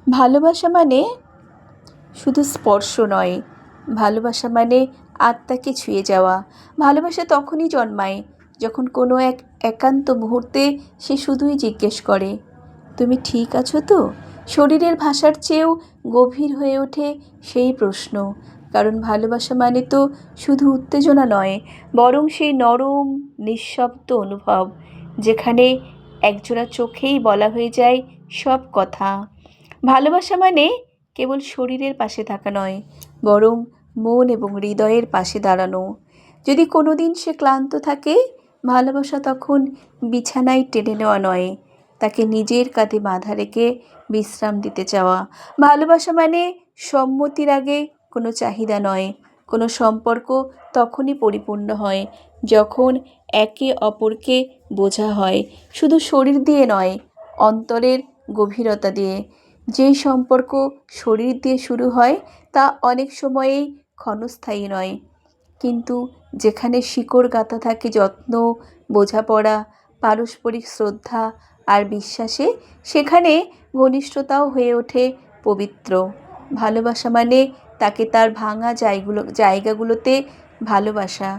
ভালোবাসা মানে শুধু স্পর্শ নয়, ভালোবাসা মানে আত্মাকে ছুঁয়ে যাওয়া। ভালোবাসা তখনই জন্মায় যখন কোনো এক একান্ত মুহূর্তে সে শুধুই জিজ্ঞেস করে, তুমি ঠিক আছো তো? শরীরের ভাষার চেয়েও গভীর হয়ে ওঠে সেই প্রশ্ন। কারণ ভালোবাসা মানে তো শুধু উত্তেজনা নয়, বরং সেই নরম নিঃশব্দ অনুভব, যেখানে একজোড়া চোখেই বলা হয়ে যায় সব কথা। ভালোবাসা মানে কেবল শরীরের পাশে থাকা নয়, বরং মন এবং হৃদয়ের পাশে দাঁড়ানো। যদি কোনো দিন সে ক্লান্ত থাকে, ভালোবাসা তখন বিছানায় টেনে নেওয়া নয়, তাকে নিজের কাঁধে বাঁধা রেখে বিশ্রাম দিতে চাওয়া। ভালোবাসা মানে সম্মতির আগে কোনো চাহিদা নয়। কোনো সম্পর্ক তখনই পরিপূর্ণ হয় যখন একে অপরকে বোঝা হয়, শুধু শরীর দিয়ে নয়, অন্তরের গভীরতা দিয়ে। যেই সম্পর্ক শরীর দিয়ে শুরু হয় তা অনেক সময়েই ক্ষণস্থায়ী নয়, কিন্তু যেখানে শিকড় গাঁথা থাকে যত্ন, বোঝাপড়া, পারস্পরিক শ্রদ্ধা আর বিশ্বাসে, সেখানে ঘনিষ্ঠতাও হয়ে ওঠে পবিত্র। ভালোবাসা মানে তাকে তার ভাঙা জায়গাগুলোতে ভালোবাসা।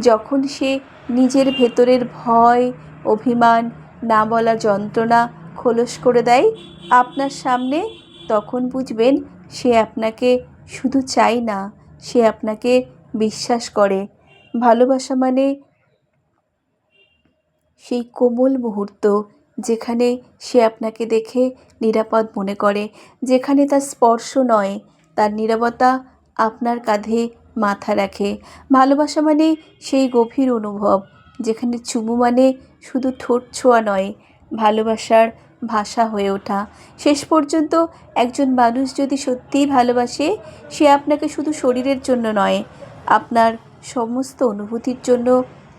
যখন সে নিজের ভেতরের ভয়, অভিমান, না বলা যন্ত্রণা খোলস করে দেয় আপনার সামনে, তখন বুঝবেন সে আপনাকে শুধু চায় না, সে আপনাকে বিশ্বাস করে। ভালোবাসা মানে সেই কোমল মুহূর্ত যেখানে সে আপনাকে দেখে নিরাপদ মনে করে, যেখানে তার স্পর্শ নয়, তার নীরবতা আপনার কাঁধে মাথা রাখে। ভালোবাসা মানে সেই গভীর অনুভব যেখানে চুমু মানে শুধু ঠোঁট ছোঁয়া নয়, ভালোবাসার ভাষা হয়ে ওঠা। শেষ পর্যন্ত একজন মানুষ যদি সত্যিই ভালোবাসে, সে আপনাকে শুধু শরীরের জন্য নয়, আপনার সমস্ত অনুভূতির জন্য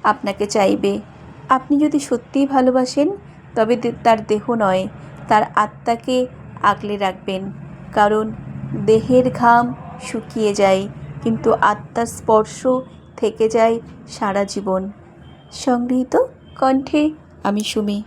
আপনাকে চাইবে। আপনি যদি সত্যিই ভালোবাসেন, তবে তার দেহ নয়, তার আত্মাকে আগলে রাখবেন। কারণ দেহের ঘাম শুকিয়ে যায়, কিন্তু আত্মার স্পর্শ থেকে যায় সারা জীবন। সংগৃহীত কণ্ঠে আমি সুমি।